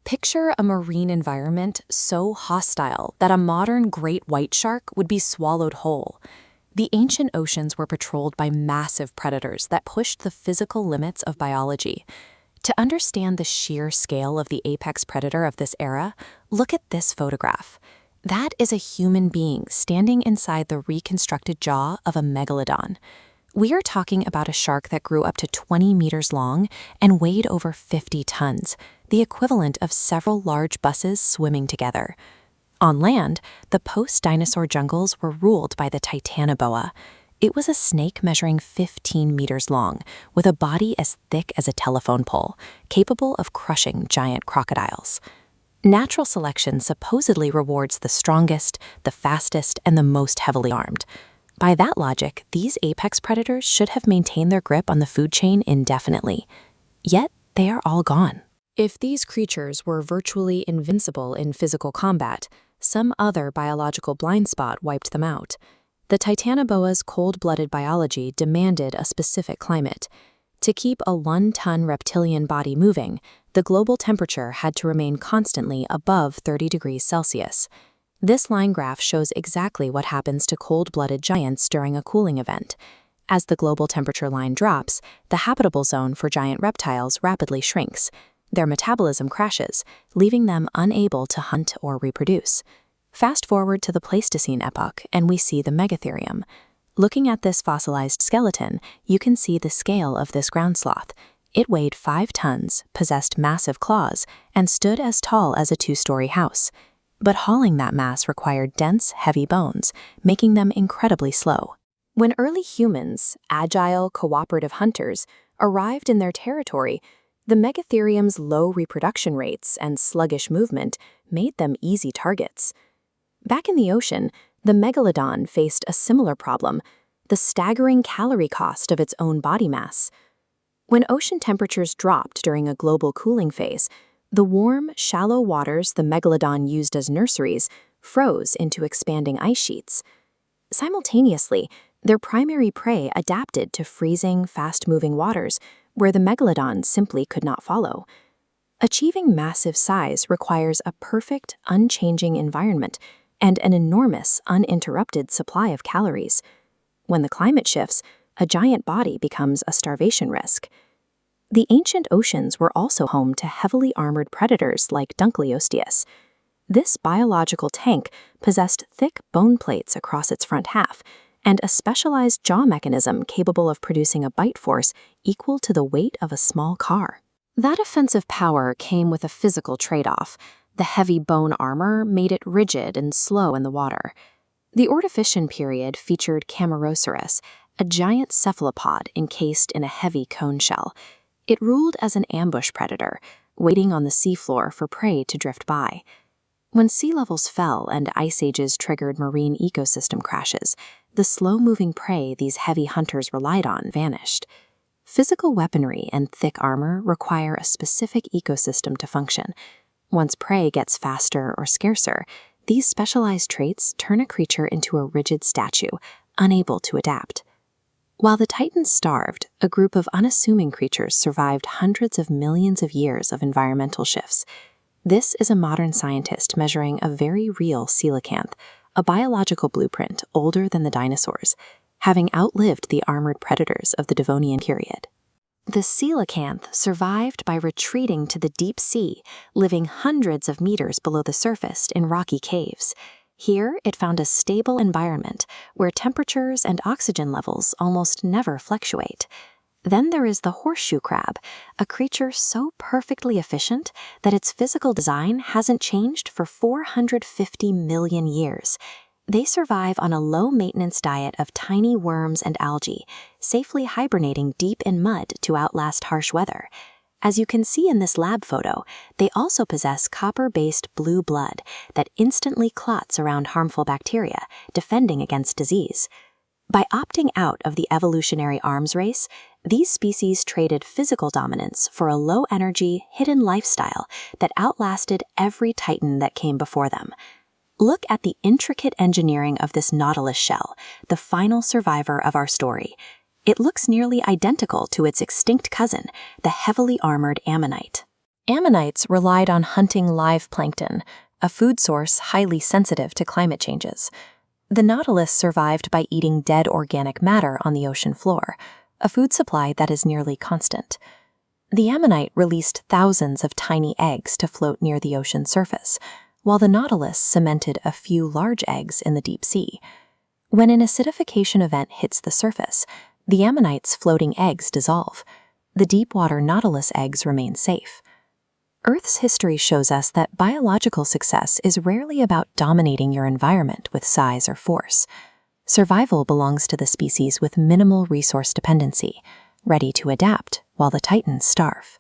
Picture a marine environment so hostile that a modern great white shark would be swallowed whole. The ancient oceans were patrolled by massive predators that pushed the physical limits of biology. To understand the sheer scale of the apex predator of this era, look at this photograph. That is a human being standing inside the reconstructed jaw of a megalodon. We are talking about a shark that grew up to 20 meters long and weighed over 50 tons, the equivalent of several large buses swimming together. On land, the post-dinosaur jungles were ruled by the Titanoboa. It was a snake measuring 15 meters long, with a body as thick as a telephone pole, capable of crushing giant crocodiles. Natural selection supposedly rewards the strongest, the fastest, and the most heavily armed. By that logic, these apex predators should have maintained their grip on the food chain indefinitely. Yet, they are all gone. If these creatures were virtually invincible in physical combat, some other biological blind spot wiped them out. The Titanoboa's cold-blooded biology demanded a specific climate. To keep a 1-ton reptilian body moving, the global temperature had to remain constantly above 30 degrees Celsius. This line graph shows exactly what happens to cold-blooded giants during a cooling event. As the global temperature line drops, the habitable zone for giant reptiles rapidly shrinks. Their metabolism crashes, leaving them unable to hunt or reproduce. Fast forward to the Pleistocene epoch, and we see the Megatherium. Looking at this fossilized skeleton, you can see the scale of this ground sloth. It weighed 5 tons, possessed massive claws, and stood as tall as a 2-story house. But hauling that mass required dense, heavy bones, making them incredibly slow. When early humans, agile, cooperative hunters, arrived in their territory, the Megatherium's low reproduction rates and sluggish movement made them easy targets. Back in the ocean, the Megalodon faced a similar problem, the staggering calorie cost of its own body mass. When ocean temperatures dropped during a global cooling phase, the warm, shallow waters the Megalodon used as nurseries froze into expanding ice sheets. Simultaneously, their primary prey adapted to freezing, fast-moving waters where the Megalodon simply could not follow. Achieving massive size requires a perfect, unchanging environment and an enormous, uninterrupted supply of calories. When the climate shifts, a giant body becomes a starvation risk. The ancient oceans were also home to heavily armored predators like Dunkleosteus. This biological tank possessed thick bone plates across its front half and a specialized jaw mechanism capable of producing a bite force equal to the weight of a small car. That offensive power came with a physical trade-off. The heavy bone armor made it rigid and slow in the water. The Ordovician period featured Camarasaurus, a giant cephalopod encased in a heavy cone shell. It ruled as an ambush predator, waiting on the seafloor for prey to drift by. When sea levels fell and ice ages triggered marine ecosystem crashes, the slow-moving prey these heavy hunters relied on vanished. Physical weaponry and thick armor require a specific ecosystem to function. Once prey gets faster or scarcer, these specialized traits turn a creature into a rigid statue, unable to adapt. While the Titans starved, a group of unassuming creatures survived hundreds of millions of years of environmental shifts. This is a modern scientist measuring a very real coelacanth, a biological blueprint older than the dinosaurs, having outlived the armored predators of the Devonian period. The coelacanth survived by retreating to the deep sea, living hundreds of meters below the surface in rocky caves. Here, it found a stable environment where temperatures and oxygen levels almost never fluctuate. Then there is the horseshoe crab, a creature so perfectly efficient that its physical design hasn't changed for 450 million years. They survive on a low-maintenance diet of tiny worms and algae, safely hibernating deep in mud to outlast harsh weather. As you can see in this lab photo, they also possess copper-based blue blood that instantly clots around harmful bacteria, defending against disease. By opting out of the evolutionary arms race, these species traded physical dominance for a low-energy, hidden lifestyle that outlasted every titan that came before them. Look at the intricate engineering of this nautilus shell, the final survivor of our story. It looks nearly identical to its extinct cousin, the heavily armored ammonite. Ammonites relied on hunting live plankton, a food source highly sensitive to climate changes. The nautilus survived by eating dead organic matter on the ocean floor, a food supply that is nearly constant. The ammonite released thousands of tiny eggs to float near the ocean surface, while the nautilus cemented a few large eggs in the deep sea. When an acidification event hits the surface, the ammonite's floating eggs dissolve. The deep-water nautilus eggs remain safe. Earth's history shows us that biological success is rarely about dominating your environment with size or force. Survival belongs to the species with minimal resource dependency, ready to adapt while the titans starve.